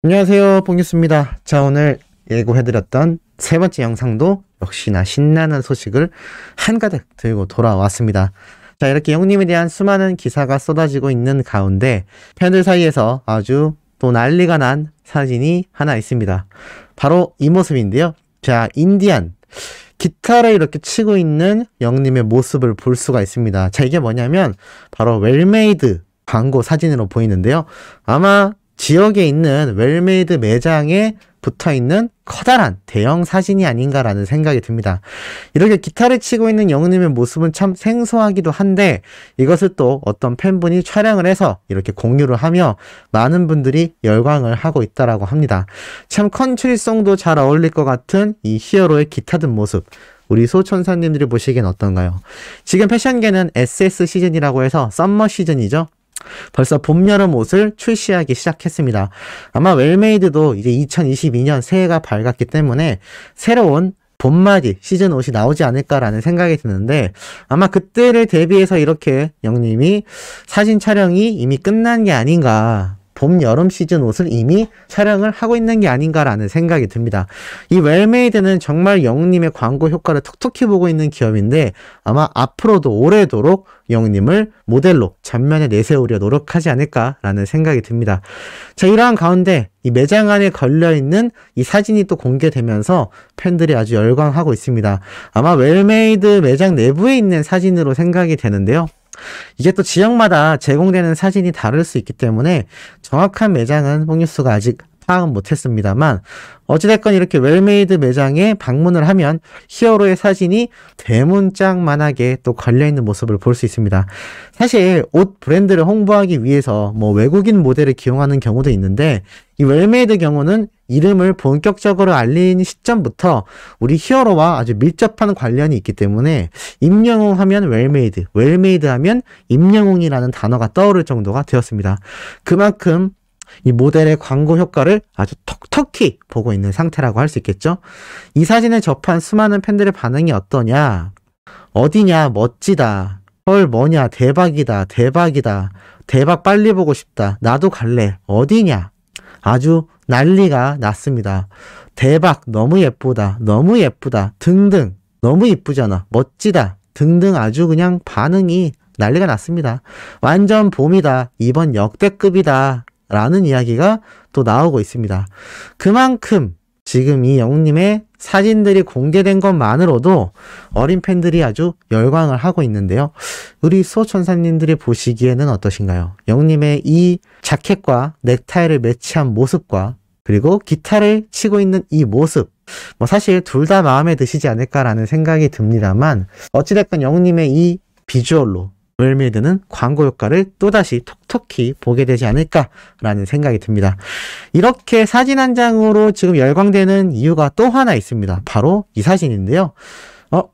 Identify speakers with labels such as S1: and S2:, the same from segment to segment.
S1: 안녕하세요, 봉규스입니다. 자, 오늘 예고해드렸던 세 번째 영상도 역시나 신나는 소식을 한가득 들고 돌아왔습니다. 자, 이렇게 영님에 대한 수많은 기사가 쏟아지고 있는 가운데 팬들 사이에서 아주 또 난리가 난 사진이 하나 있습니다. 바로 이 모습인데요. 자, 인디안 기타를 이렇게 치고 있는 영님의 모습을 볼 수가 있습니다. 자, 이게 뭐냐면 바로 웰메이드 광고 사진으로 보이는데요. 아마 지역에 있는 웰메이드 매장에 붙어있는 커다란 대형 사진이 아닌가라는 생각이 듭니다. 이렇게 기타를 치고 있는 영님의 모습은 참 생소하기도 한데 이것을 또 어떤 팬분이 촬영을 해서 이렇게 공유를 하며 많은 분들이 열광을 하고 있다라고 합니다. 참 컨트리송도 잘 어울릴 것 같은 이 히어로의 기타 든 모습, 우리 소천사님들이 보시기엔 어떤가요? 지금 패션계는 SS 시즌이라고 해서 썸머 시즌이죠. 벌써 봄, 여름 옷을 출시하기 시작했습니다. 아마 웰메이드도 이제 2022년 새해가 밝았기 때문에 새로운 봄맞이 시즌 옷이 나오지 않을까라는 생각이 드는데 아마 그때를 대비해서 이렇게 영님이 사진 촬영이 이미 끝난 게 아닌가, 봄, 여름 시즌 옷을 이미 촬영을 하고 있는 게 아닌가라는 생각이 듭니다. 이 웰메이드는 정말 영님의 광고 효과를 톡톡히 보고 있는 기업인데 아마 앞으로도 오래도록 영님을 모델로 전면에 내세우려 노력하지 않을까라는 생각이 듭니다. 자, 이러한 가운데 이 매장 안에 걸려있는 이 사진이 또 공개되면서 팬들이 아주 열광하고 있습니다. 아마 웰메이드 매장 내부에 있는 사진으로 생각이 되는데요. 이게 또 지역마다 제공되는 사진이 다를 수 있기 때문에 정확한 매장은 홍뉴스가 아직 파악은 못했습니다만 어찌됐건 이렇게 웰메이드 매장에 방문을 하면 히어로의 사진이 대문짝만하게 또 걸려있는 모습을 볼 수 있습니다. 사실 옷 브랜드를 홍보하기 위해서 뭐 외국인 모델을 기용하는 경우도 있는데 이 웰메이드 경우는 이름을 본격적으로 알린 시점부터 우리 히어로와 아주 밀접한 관련이 있기 때문에 임영웅 하면 웰메이드, 웰메이드 하면 임영웅이라는 단어가 떠오를 정도가 되었습니다. 그만큼 이 모델의 광고 효과를 아주 톡톡히 보고 있는 상태라고 할 수 있겠죠. 이 사진을 접한 수많은 팬들의 반응이 어떠냐, 어디냐, 멋지다, 헐 뭐냐, 대박이다, 대박이다, 대박 빨리 보고 싶다, 나도 갈래, 어디냐, 아주 난리가 났습니다. 대박, 너무 예쁘다, 너무 예쁘다 등등, 너무 이쁘잖아, 멋지다 등등 아주 그냥 반응이 난리가 났습니다. 완전 봄이다, 이번 역대급이다 라는 이야기가 또 나오고 있습니다. 그만큼 지금 이 영웅님의 사진들이 공개된 것만으로도 어린 팬들이 아주 열광을 하고 있는데요. 우리 수호천사님들이 보시기에는 어떠신가요? 영웅님의 이 자켓과 넥타이를 매치한 모습과 그리고 기타를 치고 있는 이 모습, 뭐 사실 둘 다 마음에 드시지 않을까라는 생각이 듭니다만 어찌됐건 영웅님의 이 비주얼로 웰메이드는 광고 효과를 또다시 톡톡히 보게 되지 않을까라는 생각이 듭니다. 이렇게 사진 한 장으로 지금 열광되는 이유가 또 하나 있습니다. 바로 이 사진인데요.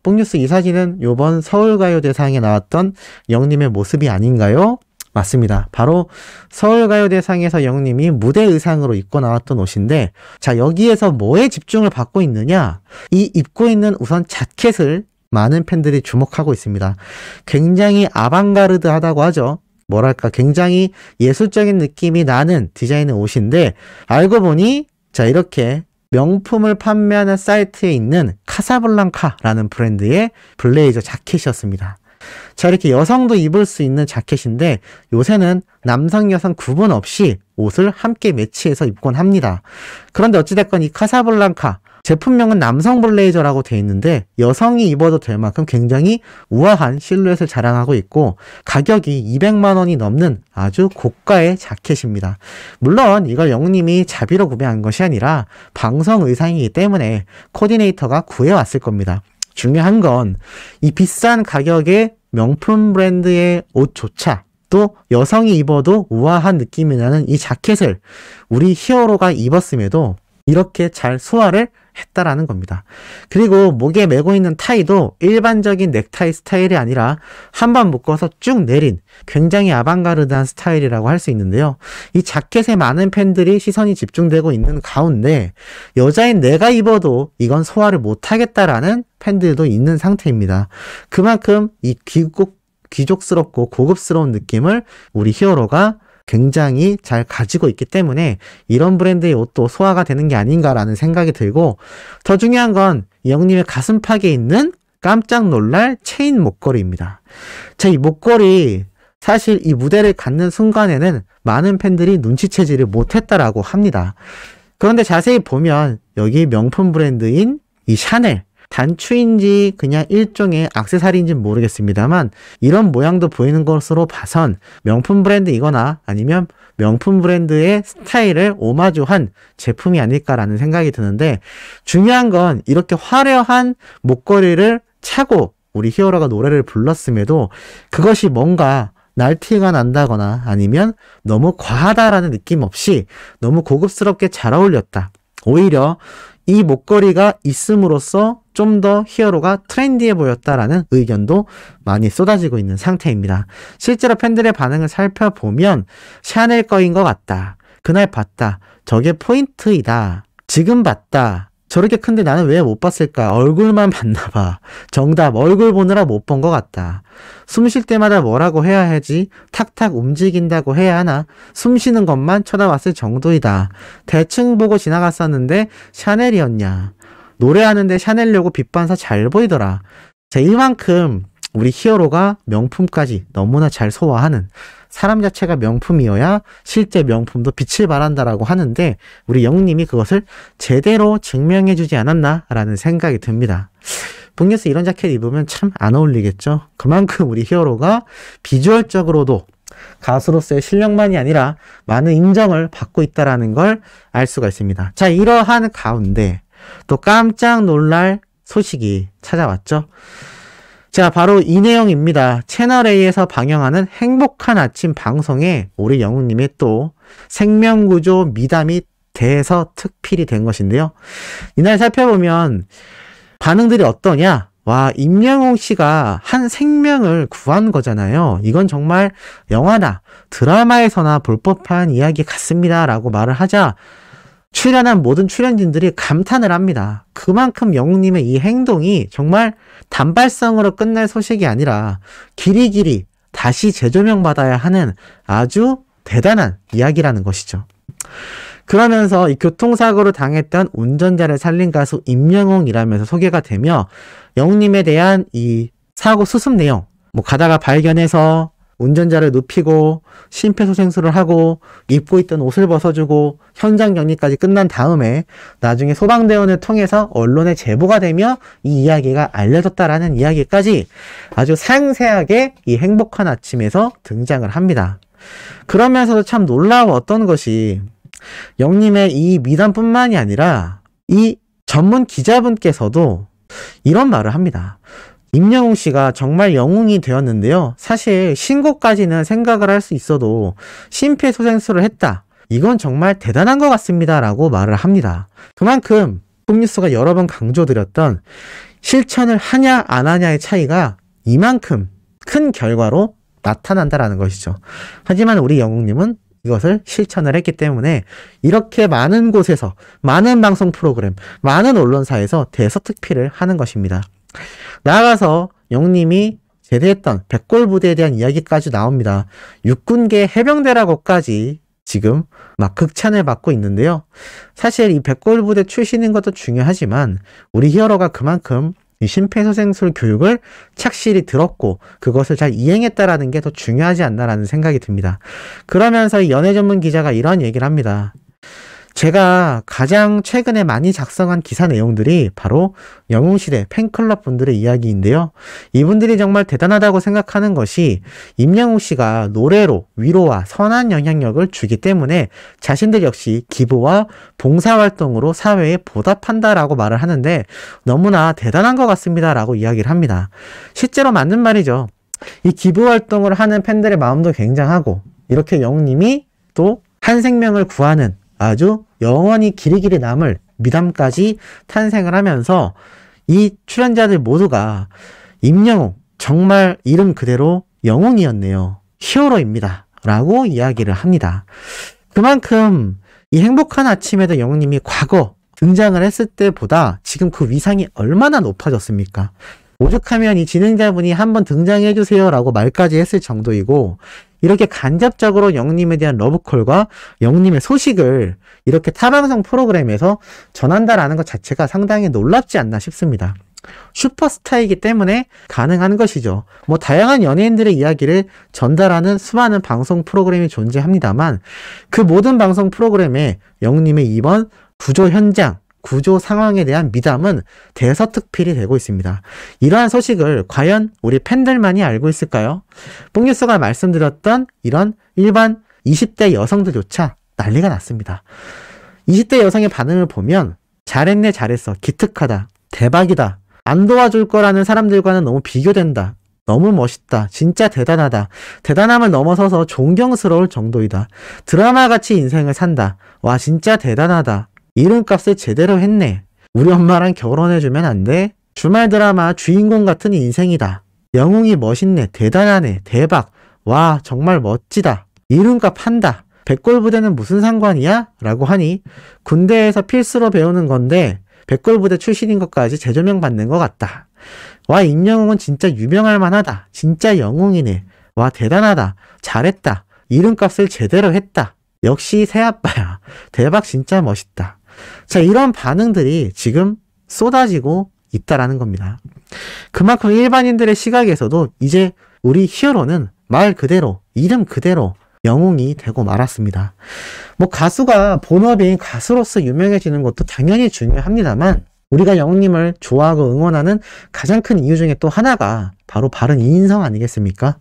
S1: 뽕뉴스 이 사진은 요번 서울가요대상에 나왔던 영님의 모습이 아닌가요? 맞습니다. 바로 서울가요대상에서 영님이 무대 의상으로 입고 나왔던 옷인데 자, 여기에서 뭐에 집중을 받고 있느냐? 이 입고 있는 우선 자켓을 많은 팬들이 주목하고 있습니다. 굉장히 아방가르드하다고 하죠. 뭐랄까 굉장히 예술적인 느낌이 나는 디자인의 옷인데 알고 보니 자, 이렇게 명품을 판매하는 사이트에 있는 카사블랑카라는 브랜드의 블레이저 자켓이었습니다. 자, 이렇게 여성도 입을 수 있는 자켓인데 요새는 남성 여성 구분 없이 옷을 함께 매치해서 입곤 합니다. 그런데 어찌됐건 이 카사블랑카 제품명은 남성 블레이저라고 되어 있는데 여성이 입어도 될 만큼 굉장히 우아한 실루엣을 자랑하고 있고 가격이 200만 원이 넘는 아주 고가의 자켓입니다. 물론 이걸 영님이 자비로 구매한 것이 아니라 방송 의상이기 때문에 코디네이터가 구해왔을 겁니다. 중요한 건 이 비싼 가격의 명품 브랜드의 옷조차 또 여성이 입어도 우아한 느낌이 나는 이 자켓을 우리 히어로가 입었음에도 이렇게 잘 소화를 했다라는 겁니다. 그리고 목에 메고 있는 타이도 일반적인 넥타이 스타일이 아니라 한 번 묶어서 쭉 내린 굉장히 아방가르드한 스타일이라고 할 수 있는데요. 이 자켓에 많은 팬들이 시선이 집중되고 있는 가운데 여자인 내가 입어도 이건 소화를 못하겠다라는 팬들도 있는 상태입니다. 그만큼 이 귀족스럽고 고급스러운 느낌을 우리 히어로가 굉장히 잘 가지고 있기 때문에 이런 브랜드의 옷도 소화가 되는 게 아닌가라는 생각이 들고, 더 중요한 건 영님의 가슴팍에 있는 깜짝 놀랄 체인 목걸이입니다. 자, 이 목걸이 사실 이 무대를 갖는 순간에는 많은 팬들이 눈치채지를 못했다라고 합니다. 그런데 자세히 보면 여기 명품 브랜드인 이 샤넬, 단추인지 그냥 일종의 액세서리인지는 모르겠습니다만 이런 모양도 보이는 것으로 봐선 명품 브랜드이거나 아니면 명품 브랜드의 스타일을 오마주한 제품이 아닐까라는 생각이 드는데, 중요한 건 이렇게 화려한 목걸이를 차고 우리 히어로가 노래를 불렀음에도 그것이 뭔가 날티가 난다거나 아니면 너무 과하다라는 느낌 없이 너무 고급스럽게 잘 어울렸다. 오히려 이 목걸이가 있음으로써 좀 더 히어로가 트렌디해 보였다라는 의견도 많이 쏟아지고 있는 상태입니다. 실제로 팬들의 반응을 살펴보면 샤넬 거인 것 같다. 그날 봤다. 저게 포인트이다. 지금 봤다. 저렇게 큰데 나는 왜 못 봤을까? 얼굴만 봤나 봐. 정답, 얼굴 보느라 못 본 것 같다. 숨 쉴 때마다 뭐라고 해야 하지? 탁탁 움직인다고 해야 하나? 숨 쉬는 것만 쳐다봤을 정도이다. 대충 보고 지나갔었는데 샤넬이었냐? 노래하는데 샤넬 로고 빛반사 잘 보이더라. 자, 이만큼 우리 히어로가 명품까지 너무나 잘 소화하는, 사람 자체가 명품이어야 실제 명품도 빛을 발한다라고 하는데 우리 영웅님이 그것을 제대로 증명해주지 않았나라는 생각이 듭니다. 북뉴스 이런 자켓 입으면 참 안 어울리겠죠. 그만큼 우리 히어로가 비주얼적으로도 가수로서의 실력만이 아니라 많은 인정을 받고 있다는 걸 알 수가 있습니다. 자, 이러한 가운데 또 깜짝 놀랄 소식이 찾아왔죠. 자, 바로 이 내용입니다. 채널A에서 방영하는 행복한 아침 방송에 우리 영웅님의 또 생명구조 미담이 대서특필이 된 것인데요. 이날 살펴보면 반응들이 어떠냐? 와, 임영웅 씨가 한 생명을 구한 거잖아요. 이건 정말 영화나 드라마에서나 볼 법한 이야기 같습니다 라고 말을 하자 출연한 모든 출연진들이 감탄을 합니다. 그만큼 영웅님의 이 행동이 정말 단발성으로 끝날 소식이 아니라 길이길이 다시 재조명받아야 하는 아주 대단한 이야기라는 것이죠. 그러면서 이 교통사고를 당했던 운전자를 살린 가수 임영웅이라면서 소개가 되며 영웅님에 대한 이 사고 수습 내용, 가다가 발견해서 운전자를 눕히고 심폐소생술을 하고 입고 있던 옷을 벗어주고 현장 격리까지 끝난 다음에 나중에 소방대원을 통해서 언론에 제보가 되며 이 이야기가 알려졌다라는 이야기까지 아주 상세하게 이 행복한 아침에서 등장을 합니다. 그러면서도 참 놀라웠던 것이 영님의 이 미담뿐만이 아니라 이 전문 기자분께서도 이런 말을 합니다. 임영웅 씨가 정말 영웅이 되었는데요. 사실 신고까지는 생각을 할 수 있어도 심폐소생술을 했다. 이건 정말 대단한 것 같습니다. 라고 말을 합니다. 그만큼 북뉴스가 여러 번 강조드렸던 실천을 하냐 안 하냐의 차이가 이만큼 큰 결과로 나타난다라는 것이죠. 하지만 우리 영웅님은 이것을 실천을 했기 때문에 이렇게 많은 곳에서, 많은 방송 프로그램, 많은 언론사에서 대서특필을 하는 것입니다. 나아가서 영웅님이 제대했던 백골부대에 대한 이야기까지 나옵니다. 육군계 해병대라고까지 지금 막 극찬을 받고 있는데요. 사실 이 백골부대 출신인 것도 중요하지만 우리 히어로가 그만큼 이 심폐소생술 교육을 착실히 들었고 그것을 잘 이행했다라는 게 더 중요하지 않나라는 생각이 듭니다. 그러면서 이 연예 전문 기자가 이런 얘기를 합니다. 제가 가장 최근에 많이 작성한 기사 내용들이 바로 영웅시대 팬클럽 분들의 이야기인데요. 이분들이 정말 대단하다고 생각하는 것이 임영웅 씨가 노래로 위로와 선한 영향력을 주기 때문에 자신들 역시 기부와 봉사활동으로 사회에 보답한다라고 말을 하는데 너무나 대단한 것 같습니다 라고 이야기를 합니다. 실제로 맞는 말이죠. 이 기부활동을 하는 팬들의 마음도 굉장하고 이렇게 영웅님이 또 한 생명을 구하는 아주 영원히 길이길이 남을 미담까지 탄생을 하면서 이 출연자들 모두가 임영웅, 정말 이름 그대로 영웅이었네요. 히어로입니다. 라고 이야기를 합니다. 그만큼 이 행복한 아침에도 영웅님이 과거 등장을 했을 때보다 지금 그 위상이 얼마나 높아졌습니까? 오죽하면 이 진행자분이 한번 등장해주세요 라고 말까지 했을 정도이고 이렇게 간접적으로 영님에 대한 러브콜과 영님의 소식을 이렇게 타방송 프로그램에서 전한다라는 것 자체가 상당히 놀랍지 않나 싶습니다. 슈퍼스타이기 때문에 가능한 것이죠. 뭐 다양한 연예인들의 이야기를 전달하는 수많은 방송 프로그램이 존재합니다만 그 모든 방송 프로그램에 영님의 이번 구조 현장, 구조 상황에 대한 미담은 대서특필이 되고 있습니다. 이러한 소식을 과연 우리 팬들만이 알고 있을까요? 뽕뉴스가 말씀드렸던 이런 일반 20대 여성들조차 난리가 났습니다. 20대 여성의 반응을 보면 잘했네, 잘했어, 기특하다, 대박이다, 안 도와줄 거라는 사람들과는 너무 비교된다, 너무 멋있다, 진짜 대단하다, 대단함을 넘어서서 존경스러울 정도이다, 드라마같이 인생을 산다, 와 진짜 대단하다, 이름값을 제대로 했네, 우리 엄마랑 결혼해주면 안 돼? 주말 드라마 주인공 같은 인생이다, 영웅이 멋있네, 대단하네, 대박, 와 정말 멋지다, 이름값 한다, 백골부대는 무슨 상관이야? 라고 하니 군대에서 필수로 배우는 건데 백골부대 출신인 것까지 재조명 받는 것 같다. 와 임영웅은 진짜 유명할 만하다. 진짜 영웅이네. 와 대단하다. 잘했다. 이름값을 제대로 했다. 역시 새아빠야. 대박 진짜 멋있다. 자, 이런 반응들이 지금 쏟아지고 있다라는 겁니다. 그만큼 일반인들의 시각에서도 이제 우리 히어로는 말 그대로, 이름 그대로 영웅이 되고 말았습니다. 뭐 가수가 본업인 가수로서 유명해지는 것도 당연히 중요합니다만 우리가 영웅님을 좋아하고 응원하는 가장 큰 이유 중에 또 하나가 바로 바른 인성 아니겠습니까?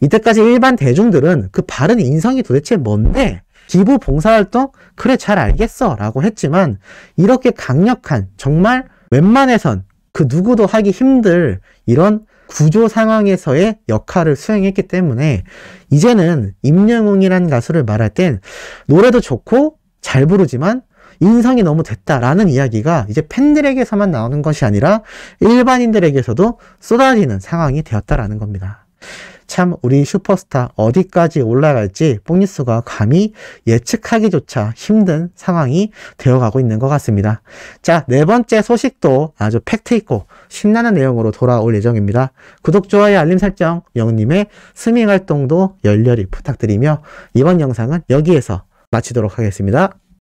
S1: 이때까지 일반 대중들은 그 바른 인성이 도대체 뭔데? 기부 봉사활동? 그래 잘 알겠어 라고 했지만 이렇게 강력한, 정말 웬만해선 그 누구도 하기 힘들 이런 구조 상황에서의 역할을 수행했기 때문에 이제는 임영웅이란 가수를 말할 땐 노래도 좋고 잘 부르지만 인성이 너무 됐다라는 이야기가 이제 팬들에게서만 나오는 것이 아니라 일반인들에게서도 쏟아지는 상황이 되었다라는 겁니다. 참 우리 슈퍼스타 어디까지 올라갈지 뽕뉴스가 감히 예측하기조차 힘든 상황이 되어가고 있는 것 같습니다. 자, 네 번째 소식도 아주 팩트있고 신나는 내용으로 돌아올 예정입니다. 구독, 좋아요, 알림 설정, 영님의 스밍 활동도 열렬히 부탁드리며 이번 영상은 여기에서 마치도록 하겠습니다.